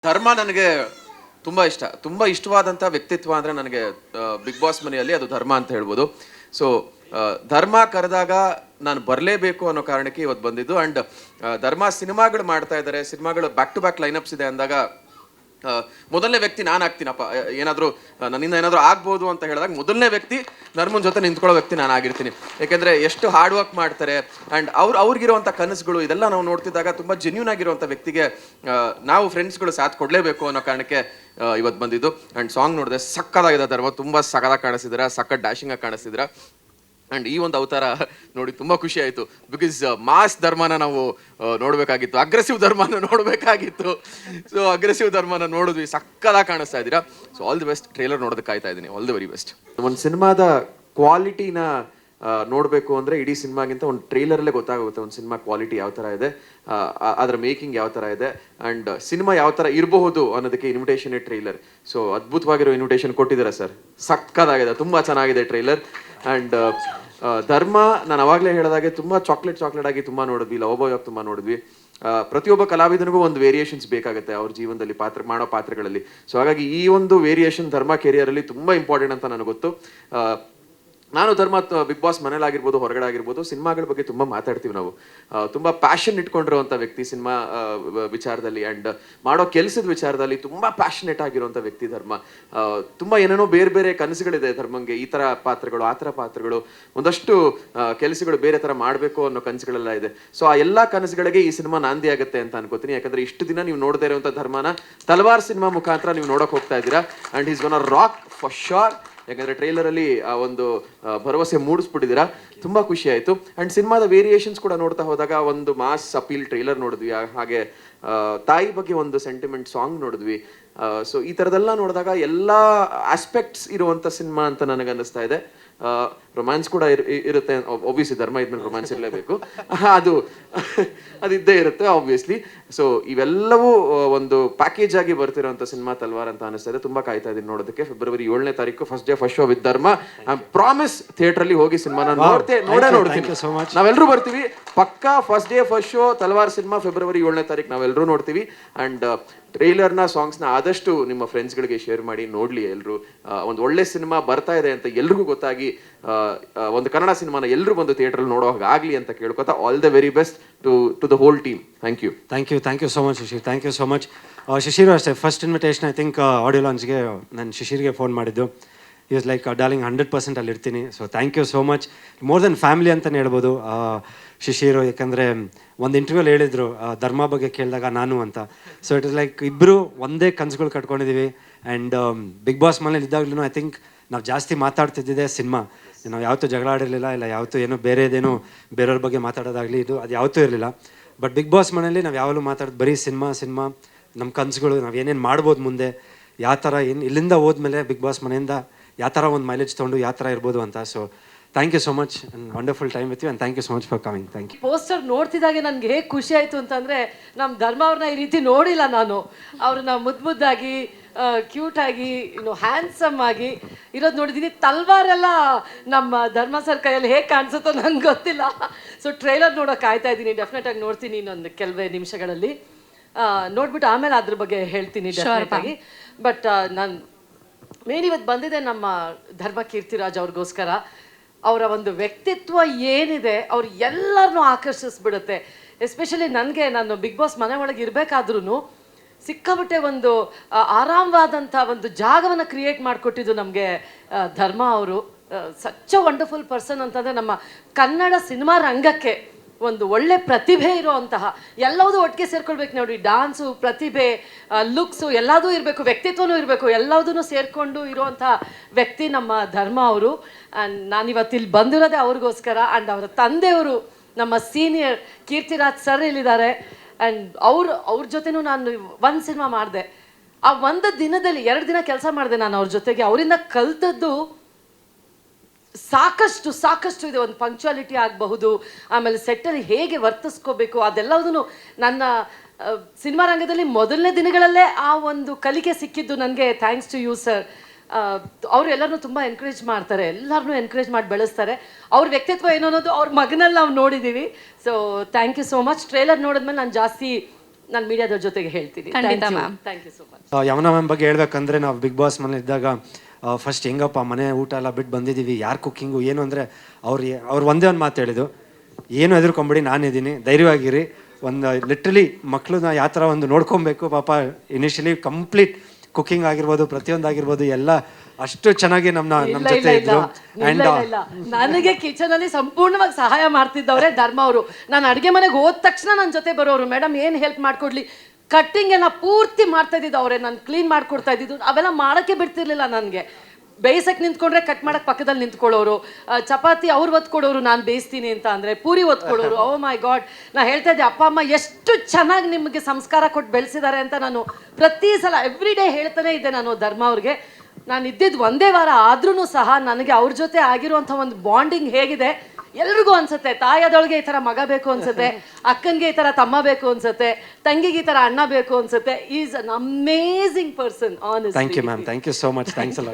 ಧರ್ಮ ನನಗೆ ತುಂಬಾ ಇಷ್ಟವಾದಂಥ ವ್ಯಕ್ತಿತ್ವ ಅಂದರೆ ನನಗೆ ಬಿಗ್ ಬಾಸ್ ಮನೆಯಲ್ಲಿ ಅದು ಧರ್ಮ ಅಂತ ಹೇಳ್ಬೋದು. ಸೊ ಧರ್ಮ ಕರೆದಾಗ ನಾನು ಬರಲೇಬೇಕು ಅನ್ನೋ ಕಾರಣಕ್ಕೆ ಇವತ್ತು ಬಂದಿದ್ದು. ಆ್ಯಂಡ್ ಧರ್ಮ ಸಿನಿಮಾಗಳು ಮಾಡ್ತಾ ಇದ್ದಾರೆ, ಸಿನಿಮಾಗಳು ಬ್ಯಾಕ್ ಟು ಬ್ಯಾಕ್ ಲೈನಪ್ಸ್ ಇದೆ ಅಂದಾಗ ಮೊದಲನೇ ವ್ಯಕ್ತಿ ನಾನು ಆಗ್ತೀನಪ್ಪ, ಏನಾದರೂ ನನ್ನಿಂದ ಏನಾದರೂ ಆಗ್ಬೋದು ಅಂತ ಹೇಳಿದಾಗ ಮೊದಲನೇ ವ್ಯಕ್ತಿ ಧರ್ಮನ ಜೊತೆ ನಿಂತ್ಕೊಳ್ಳೋ ವ್ಯಕ್ತಿ ನಾನು ಆಗಿರ್ತೀನಿ. ಯಾಕೆಂದರೆ ಎಷ್ಟು ಹಾರ್ಡ್ ವರ್ಕ್ ಮಾಡ್ತಾರೆ ಆ್ಯಂಡ್ ಅವ್ರಿಗಿರುವಂಥ ಕನಸುಗಳು ಇದೆಲ್ಲ ನಾವು ನೋಡ್ತಿದ್ದಾಗ ತುಂಬ ಜೆನ್ಯೂನ್ ಆಗಿರುವಂಥ ವ್ಯಕ್ತಿಗೆ ನಾವು ಫ್ರೆಂಡ್ಸ್ಗಳು ಸಾಥ್ ಕೊಡಲೇಬೇಕು ಅನ್ನೋ ಕಾರಣಕ್ಕೆ ಇವತ್ತು ಬಂದಿದ್ದು. ಆ್ಯಂಡ್ ಸಾಂಗ್ ನೋಡಿದೆ, ಸಕ್ಕದಾಗಿದೆ ಧರ್ಮ, ತುಂಬ ಸಕ್ಕದಾಗಿ ಕಾಣಿಸಿದ್ರೆ, ಸಕ್ಕ ಡ್ಯಾಶಿಂಗಾಗಿ ಕಾಣಿಸಿದ್ರೆ. ಆ್ಯಂಡ್ ಈ ಒಂದು ಅವತಾರ ನೋಡಿ ತುಂಬ ಖುಷಿ ಆಯಿತು. ಬಿಕಾಸ್ ಮಾಸ್ ಧರ್ಮನ ನಾವು ನೋಡಬೇಕಾಗಿತ್ತು, ಅಗ್ರೆಸಿವ್ ಧರ್ಮನ ನೋಡಬೇಕಾಗಿತ್ತು. ಸೊ ಅಗ್ರೆಸಿವ್ ಧರ್ಮನ ನೋಡಿದ್ವಿ, ಸಕ್ಕದಾಗಿ ಕಾಣಿಸ್ತಾ ಇದ್ದೀರಾ. So all the best. Trailer ನೋಡೋದಕ್ಕೆ ಕಾಯ್ತಾ ಇದ್ದೀನಿ. All the very best. ಒಂದು ಸಿನಿಮಾದ ಕ್ವಾಲಿಟಿನ ನೋಡಬೇಕು ಅಂದರೆ ಇಡೀ ಸಿನಿಮಾಗಿಂತ ಒಂದು ಟ್ರೇಲರಲ್ಲೇ ಗೊತ್ತಾಗುತ್ತೆ ಒಂದು ಸಿನಿಮಾ ಕ್ವಾಲಿಟಿ ಯಾವ ಥರ ಇದೆ, ಅದರ ಮೇಕಿಂಗ್ ಯಾವ ಥರ ಇದೆ, ಆ್ಯಂಡ್ ಸಿನಿಮಾ ಯಾವ ಥರ ಇರಬಹುದು ಅನ್ನೋದಕ್ಕೆ ಇನ್ವಿಟೇಷನ್ ಟ್ರೇಲರ್. ಸೊ ಅದ್ಭುತವಾಗಿರೋ ಇನ್ವಿಟೇಷನ್ ಕೊಟ್ಟಿದ್ದಾರೆ ಸರ್, ಸಕ್ಕದಾಗಿದೆ, ತುಂಬ ಚೆನ್ನಾಗಿದೆ ಟ್ರೇಲರ್. ಆ್ಯಂಡ್ ಧರ್ಮ ನಾನು ಅವಾಗಲೇ ಹೇಳಿದಾಗೆ ತುಂಬ ಚಾಕ್ಲೇಟ್ ಆಗಿ ತುಂಬ ನೋಡಿದ್ವಿ, ಲವ್ ಬಾಯ್ ಆಗಿ ತುಂಬ ನೋಡಿದ್ವಿ. ಪ್ರತಿಯೊಬ್ಬ ಕಲಾವಿದನಿಗೂ ಒಂದು ವೇರಿಯೇಷನ್ಸ್ ಬೇಕಾಗುತ್ತೆ ಅವ್ರ ಜೀವನದಲ್ಲಿ ಮಾಡೋ ಪಾತ್ರಗಳಲ್ಲಿ. ಸೊ ಹಾಗಾಗಿ ಈ ಒಂದು ವೇರಿಯೇಷನ್ ಧರ್ಮ ಕೆರಿಯರಲ್ಲಿ ತುಂಬ ಇಂಪಾರ್ಟೆಂಟ್ ಅಂತ ನನಗೆ ಗೊತ್ತು. ನಾನು ಧರ್ಮ ಬಿಗ್ ಬಾಸ್ ಮನೇಲಾಗಿರ್ಬೋದು, ಹೊರಗಡೆ ಆಗಿರ್ಬೋದು, ಸಿನಿಮಾಗಳ ಬಗ್ಗೆ ತುಂಬ ಮಾತಾಡ್ತೀವಿ ನಾವು. ತುಂಬ ಪ್ಯಾಷನ್ ಇಟ್ಕೊಂಡಿರುವಂಥ ವ್ಯಕ್ತಿ ಸಿನಿಮಾ ವಿಚಾರದಲ್ಲಿ, ಆ್ಯಂಡ್ ಮಾಡೋ ಕೆಲಸದ ವಿಚಾರದಲ್ಲಿ ತುಂಬ ಪ್ಯಾಷನೇಟ್ ಆಗಿರುವಂಥ ವ್ಯಕ್ತಿ ಧರ್ಮ. ತುಂಬ ಏನೇನೋ ಬೇರೆ ಬೇರೆ ಕನಸುಗಳಿದೆ ಧರ್ಮಂಗೆ, ಈ ಥರ ಪಾತ್ರಗಳು, ಆ ಥರ ಪಾತ್ರಗಳು, ಒಂದಷ್ಟು ಕೆಲಸಗಳು ಬೇರೆ ಥರ ಮಾಡಬೇಕು ಅನ್ನೋ ಕನಸುಗಳೆಲ್ಲ ಇದೆ. ಸೊ ಆ ಎಲ್ಲ ಕನಸುಗಳಿಗೆ ಈ ಸಿನಿಮಾ ನಾಂದಿ ಆಗುತ್ತೆ ಅಂತ ಅನ್ಕೋತೀನಿ. ಯಾಕಂದರೆ ಇಷ್ಟು ದಿನ ನೀವು ನೋಡದೇ ಇರುವಂಥ ಧರ್ಮನ ತಲವಾರ್ ಸಿನಿಮಾ ಮುಖಾಂತರ ನೀವು ನೋಡೋಕೆ ಹೋಗ್ತಾ ಇದ್ದೀರಾ. And is gonna rock for sure. ಯಾಕಂದರೆ ಟ್ರೈಲರಲ್ಲಿ ಆ ಒಂದು ಭರವಸೆ ಮೂಡಿಸ್ಬಿಟ್ಟಿದ್ದೀರಾ, ತುಂಬ ಖುಷಿ ಆಯಿತು. ಆ್ಯಂಡ್ ಸಿನಿಮಾದ ವೇರಿಯೇಷನ್ಸ್ ಕೂಡ ನೋಡ್ತಾ ಹೋದಾಗ ಒಂದು ಮಾಸ್ ಅಪೀಲ್ ಟ್ರೈಲರ್ ನೋಡಿದ್ವಿ, ಹಾಗೆ ತಾಯಿ ಬಗ್ಗೆ ಒಂದು ಸೆಂಟಿಮೆಂಟ್ ಸಾಂಗ್ ನೋಡಿದ್ವಿ. ಸೊ ಈ ಥರದೆಲ್ಲ ನೋಡಿದಾಗ ಎಲ್ಲ ಆಸ್ಪೆಕ್ಟ್ಸ್ ಇರುವಂಥ ಸಿನಿಮಾ ಅಂತ ನನಗೆ ಅನ್ನಿಸ್ತಾ ಇದೆ. ರೊಮ್ಯಾನ್ಸ್ ಕೂಡ ಇರುತ್ತೆ, ಆಬ್ವಿಯಸ್ಲಿ ಧರ್ಮ ಇದ್ಮೇಲೆ ರೊಮ್ಯಾನ್ಸ್ ಇರಲೇಬೇಕು, ಅದು ಇದ್ದೇ ಇರುತ್ತೆ ಆಬ್ವಿಯಸ್ಲಿ. ಸೊ ಇವೆಲ್ಲವೂ ಒಂದು ಪ್ಯಾಕೇಜ್ ಆಗಿ ಬರ್ತಿರೋಂಥ ಸಿನಿಮಾ ತಲ್ವಾರ್ ಅಂತ ಅನಿಸ್ತಾ ಇದೆ. ತುಂಬ ಕಾಯ್ತಾ ಇದ್ದೀನಿ ನೋಡೋದಕ್ಕೆ. ಫೆಬ್ರವರಿ 7ನೇ ತಾರೀಕು first day first show with ಧರ್ಮ. ಐ ಪ್ರಾಮಿಸ್ ಥಿಯೇಟ್ರಲ್ಲಿ ಹೋಗಿ ಸಿನಿಮಾನ ನೋಡ್ತೀನಿ. ನಾವೆಲ್ಲರೂ ಬರ್ತೀವಿ ಪಕ್ಕಾ. ಫಸ್ಟ್ ಡೇ ಫಸ್ಟ್ ಶೋ ತಲ್ವಾರ್ ಸಿನಿಮಾ ಫೆಬ್ರವರಿ 7ನೇ ತಾರೀಕು ನಾವೆಲ್ಲರೂ ನೋಡ್ತೀವಿ. ಆ್ಯಂಡ್ ಟ್ರೈಲರ್ನ ಸಾಂಗ್ಸ್ನ ಆದಷ್ಟು ನಿಮ್ಮ ಫ್ರೆಂಡ್ಸ್ಗಳಿಗೆ ಶೇರ್ ಮಾಡಿ, ನೋಡಲಿ ಎಲ್ಲರೂ. ಒಂದು ಒಳ್ಳೆ ಸಿನಿಮಾ ಬರ್ತಾ ಇದೆ ಅಂತ ಎಲ್ರಿಗೂ ಗೊತ್ತಾಗಿ ಒಂದು ಕನ್ನಡ ಸಿನಿಮಾನ ಎಲ್ಲರೂ ಬಂದು ಥಿಯೇಟ್ರಲ್ಲಿ ನೋಡೋ ಹಾಗಾಗಲಿ ಅಂತ ಕೇಳ್ಕೊತಾ all the very best to the whole team. Thank you so much Shishir. Thank you so much Shishir. ಅಷ್ಟೇ first invitation I think audio ಲಾಂಚ್ಗೆ ನಾನು ಶಿಶಿರ್ಗೆ ಫೋನ್ ಮಾಡಿದ್ದು. ಈಸ್ ಲೈಕ್ ಡಾರ್ಲಿಂಗ್ 100% ಅಲ್ಲಿ ಇರ್ತೀನಿ. So thank you so much. More than family ಅಂತಲೇ ಹೇಳ್ಬೋದು ಶಿಶಿರು. ಯಾಕಂದರೆ ಒಂದು ಇಂಟರ್ವ್ಯೂಲ್ಲಿ ಹೇಳಿದರು ಧರ್ಮ ಬಗ್ಗೆ ಕೇಳಿದಾಗ ನಾನು ಅಂತ. ಸೊ ಇಟ್ ಇಸ್ ಲೈಕ್ ಇಬ್ಬರು ಒಂದೇ ಕನಸುಗಳು ಕಟ್ಕೊಂಡಿದ್ದೀವಿ. ಆ್ಯಂಡ್ ಬಿಗ್ ಬಾಸ್ ಮನೇಲಿ ಇದ್ದಾಗಲೂ ಐ ಥಿಂಕ್ ನಾವು ಜಾಸ್ತಿ ಮಾತಾಡ್ತಿದ್ದಿದೆ ಸಿನಿಮಾ. ನಾವು ಯಾವತ್ತೂ ಜಗಳ ಆಡಿರಲಿಲ್ಲ, ಇಲ್ಲ ಯಾವತ್ತೂ ಏನೋ ಬೇರೆದೇನೋ ಬೇರೆಯವ್ರ ಬಗ್ಗೆ ಮಾತಾಡೋದಾಗಲಿ ಅದು ಯಾವತ್ತೂ ಇರಲಿಲ್ಲ. ಬಟ್ ಬಿಗ್ ಬಾಸ್ ಮನೇಲಿ ನಾವು ಯಾವಾಗಲೂ ಮಾತಾಡೋದು ಬರೀ ಸಿನಿಮಾ, ನಮ್ಮ ಕನಸುಗಳು, ನಾವು ಏನೇನು ಮಾಡ್ಬೋದು ಮುಂದೆ, ಯಾವ ಥರ ಇಲ್ಲಿಂದ ಹೋದ್ಮೇಲೆ ಬಿಗ್ ಬಾಸ್ ಮನೆಯಿಂದ ಯಾವ ಥರ ಒಂದು ಮೈಲೇಜ್ ತೊಗೊಂಡು ಯಾವ ಥರ ಇರ್ಬೋದು ಅಂತ. So thank you so much and wonderful time with you and thank you so much for coming. Thank you. Poster ನೋಡ್ತಿದ್ದಾಗೆ ನನಗೆ ಹೇಗೆ ಖುಷಿ ಆಯಿತು ಅಂತಂದರೆ, ನಮ್ಮ ಧರ್ಮ ಅವ್ರನ್ನ ಈ ರೀತಿ ನೋಡಿಲ್ಲ ನಾನು. ಅವ್ರನ್ನ ಮುದ್ದಾಗಿ ಕ್ಯೂಟಾಗಿ ಹ್ಯಾಂಡ್ಸಮ್ ಆಗಿ ಇರೋದು ನೋಡಿದ್ದೀನಿ. ತಲ್ವಾರೆಲ್ಲ ನಮ್ಮ ಧರ್ಮ ಸರ್ ಕೈಯಲ್ಲಿ ಹೇಗೆ ಕಾಣಿಸುತ್ತೋ ನನಗೆ ಗೊತ್ತಿಲ್ಲ. ಸೊ ಟ್ರೈಲರ್ ನೋಡೋಕೆ ಕಾಯ್ತಾ ಇದ್ದೀನಿ. ಡೆಫಿನೆಟಾಗಿ ನೋಡ್ತೀನಿ ಇನ್ನೊಂದು ಕೆಲವೇ ನಿಮಿಷಗಳಲ್ಲಿ. ನೋಡ್ಬಿಟ್ಟು ಆಮೇಲೆ ಅದ್ರ ಬಗ್ಗೆ ಹೇಳ್ತೀನಿ ಡೆಫಿನೆಟಾಗಿ. ಬಟ್ ನಾನು ಮೇನ್ ಇವತ್ತು ಬಂದಿದೆ ನಮ್ಮ ಧರ್ಮ ಕೀರ್ತಿರಾಜ್ ಅವ್ರಿಗೋಸ್ಕರ. ಅವರ ಒಂದು ವ್ಯಕ್ತಿತ್ವ ಏನಿದೆ ಅವ್ರು ಎಲ್ಲರನ್ನೂ ಆಕರ್ಷಿಸ್ಬಿಡುತ್ತೆ. ಎಸ್ಪೆಷಲಿ ನನಗೆ, ನಾನು ಬಿಗ್ ಬಾಸ್ ಮನೆ ಒಳಗೆ ಇರಬೇಕಾದ್ರೂ ಸಿಕ್ಕಾಬಿಟ್ಟೆ ಒಂದು ಆರಾಮವಾದಂಥ ಒಂದು ಜಾಗವನ್ನು ಕ್ರಿಯೇಟ್ ಮಾಡಿಕೊಟ್ಟಿದ್ದು ನಮಗೆ ಧರ್ಮ ಅವರು. ಸಚ್ ಅ ವಂಡರ್ಫುಲ್ ಪರ್ಸನ್ ಅಂತಂದರೆ ನಮ್ಮ ಕನ್ನಡ ಸಿನಿಮಾ ರಂಗಕ್ಕೆ ಒಂದು ಒಳ್ಳೆ ಪ್ರತಿಭೆ ಇರೋವಂತಹ, ಎಲ್ಲದೂ ಒಟ್ಟಿಗೆ ಸೇರ್ಕೊಳ್ಬೇಕು ನೋಡಿ. ಡಾನ್ಸು, ಪ್ರತಿಭೆ, ಲುಕ್ಸು ಎಲ್ಲದೂ ಇರಬೇಕು, ವ್ಯಕ್ತಿತ್ವನೂ ಇರಬೇಕು, ಎಲ್ಲದೂ ಸೇರಿಕೊಂಡು ಇರೋವಂಥ ವ್ಯಕ್ತಿ ನಮ್ಮ ಧರ್ಮ ಅವರು. ಆ್ಯಂಡ್ ನಾನಿವತ್ತು ಇಲ್ಲಿ ಬಂದಿರೋದೇ ಅವ್ರಿಗೋಸ್ಕರ. ಆ್ಯಂಡ್ ಅವರ ತಂದೆಯವರು ನಮ್ಮ ಸೀನಿಯರ್ ಕೀರ್ತಿರಾಜ್ ಸರ್ ಇಲ್ಲಿದ್ದಾರೆ. ಆ್ಯಂಡ್ ಅವ್ರ ಜೊತೆನೂ ನಾನು ಒಂದು ಸಿನಿಮಾ ಮಾಡಿದೆ. ಆ ಒಂದು ದಿನದಲ್ಲಿ 2 ದಿನ ಕೆಲಸ ಮಾಡಿದೆ ನಾನು ಅವ್ರ ಜೊತೆಗೆ. ಅವರಿಂದ ಕಲ್ತದ್ದು ಸಾಕಷ್ಟು ಇದೆ. ಒಂದು ಪಂಕ್ಚುಯಾಲಿಟಿ ಆಗಬಹುದು, ಆಮೇಲೆ ಸೆಟ್ಟಲ್ಲಿ ಹೇಗೆ ವರ್ತಿಸ್ಕೋಬೇಕು, ಅದೆಲ್ಲದೂ ನನ್ನ ಸಿನಿಮಾ ರಂಗದಲ್ಲಿ ಮೊದಲನೇ ದಿನಗಳಲ್ಲೇ ಆ ಒಂದು ಕಲಿಕೆ ಸಿಕ್ಕಿದ್ದು ನನಗೆ. Thanks to you sir. ಅವರು ಎಲ್ಲರನ್ನೂ ತುಂಬ ಎನ್ಕರೇಜ್ ಮಾಡ್ತಾರೆ, ಎಲ್ಲರನ್ನೂ ಎನ್ಕರೇಜ್ ಮಾಡಿ ಬೆಳೆಸ್ತಾರೆ. ಅವ್ರ ವ್ಯಕ್ತಿತ್ವ ಏನೋ ಅನ್ನೋದು ಅವ್ರ ಮಗನಲ್ಲಿ ನಾವು ನೋಡಿದ್ದೀವಿ. So thank you so much. Trailer ನೋಡಿದ್ಮೇಲೆ ನಾನು ಜಾಸ್ತಿ ನಾನು ಮೀಡಿಯಾದವ್ರ ಜೊತೆಗೆ ಹೇಳ್ತೀನಿ. ಖಂಡಿತ ma'am. Thank you so much. Yamuna ma'am ಬಗ್ಗೆ ಹೇಳ್ಬೇಕಂದ್ರೆ ನಾವು ಬಿಗ್ ಬಾಸ್ ಮನೇಲಿ ಇದ್ದಾಗ ಫಸ್ಟ್ ಹೆಂಗಪ್ಪ ಮನೆ ಊಟ ಎಲ್ಲ ಬಿಟ್ಟು ಬಂದಿದ್ದೀವಿ, ಯಾರು ಕುಕ್ಕಿಂಗು ಏನು ಅಂದರೆ ಅವ್ರು ಒಂದೇ ಒಂದು ಮಾತು ಹೇಳಿದ್ದು, ಏನು ಹೆದರ್ಕೊಂಬಿಡಿ, ನಾನಿದ್ದೀನಿ, ಧೈರ್ಯವಾಗಿರಿ. ಒಂದು ಲಿಟ್ರಲಿ ಮಕ್ಕಳನ್ನ ಯಾವ ಥರ ಒಂದು ನೋಡ್ಕೊಬೇಕು ಪಾಪ. ಇನಿಷಿಯಲಿ ಕಂಪ್ಲೀಟ್ ಕುಕ್ಕಿಂಗ್ ಆಗಿರ್ಬೋದು, ಪ್ರತಿಯೊಂದು ಆಗಿರ್ಬೋದು, ಎಲ್ಲ ಅಷ್ಟು ಚೆನ್ನಾಗಿ ನಮ್ಮ ಜೊತೆ ಇದ್ರು. ಇಲ್ಲ, ಇಲ್ಲ. ನನಗೆ ಕಿಚನ್ ಅಲ್ಲಿ ಸಂಪೂರ್ಣವಾಗಿ ಸಹಾಯ ಮಾಡ್ತಿದ್ದವ್ರೆ ಧರ್ಮ ಅವರು. ನಾನು ಅಡುಗೆ ಮನೆಗೆ ಹೋದ ತಕ್ಷಣ ನನ್ನ ಜೊತೆ ಬರೋರು, ಮೇಡಮ್ ಏನು ಹೆಲ್ಪ್ ಮಾಡ್ಕೊಡ್ಲಿ, ಕಟ್ಟಿಂಗ್ ಎಲ್ಲ ಪೂರ್ತಿ ಮಾಡ್ತಾ ಇದ್ದಿದ್ದು ಅವರೇ, ನಾನು ಕ್ಲೀನ್ ಮಾಡ್ಕೊಡ್ತಾ ಇದ್ದಿದ್ದು. ಅವೆಲ್ಲ ಮಾಡೋಕ್ಕೆ ಬಿಡ್ತಿರ್ಲಿಲ್ಲ ನನಗೆ. ಬೇಯಿಸಕ್ಕೆ ನಿಂತ್ಕೊಂಡ್ರೆ ಕಟ್ ಮಾಡಕ್ಕೆ ಪಕ್ಕದಲ್ಲಿ ನಿಂತ್ಕೊಳ್ಳೋರು, ಚಪಾತಿ ಅವ್ರು ಒತ್ಕೊಡೋರು, ನಾನು ಬೇಯಿಸ್ತೀನಿ ಅಂತ ಅಂದರೆ ಪೂರಿ ಒತ್ಕೊಡೋರು. ಓ ಮೈ ಗಾಡ್, ನಾ ಹೇಳ್ತಾ ಇದ್ದೆ ಅಪ್ಪ ಅಮ್ಮ ಎಷ್ಟು ಚೆನ್ನಾಗಿ ನಿಮಗೆ ಸಂಸ್ಕಾರ ಕೊಟ್ಟು ಬೆಳೆಸಿದ್ದಾರೆ ಅಂತ ನಾನು ಪ್ರತಿ ಸಲ ಎವ್ರಿ ಡೇ ಹೇಳ್ತಾನೆ ಇದ್ದೆ ನಾನು ಧರ್ಮ ಅವ್ರಿಗೆ. ನಾನು ಇದ್ದಿದ್ದು ಒಂದೇ ವಾರ ಆದ್ರೂ ಸಹ ನನಗೆ ಅವ್ರ ಜೊತೆ ಆಗಿರುವಂಥ ಒಂದು ಬಾಂಡಿಂಗ್ ಹೇಗಿದೆ ಎಲ್ರಿಗೂ ಅನ್ಸುತ್ತೆ. ತಾಯದೊಳಗೆ ಈ ಥರ ಮಗ ಬೇಕು ಅನ್ಸುತ್ತೆ, ಅಕ್ಕನಿಗೆ ಈ ಥರ ತಮ್ಮ ಬೇಕು ಅನ್ಸುತ್ತೆ, ತಂಗಿಗೆ ಈ ಥರ ಅಣ್ಣ ಬೇಕು ಅನ್ಸುತ್ತೆ. Is an amazing person honestly. Thank you ma'am, thank you so much, thanks ಅಲ್ಲ.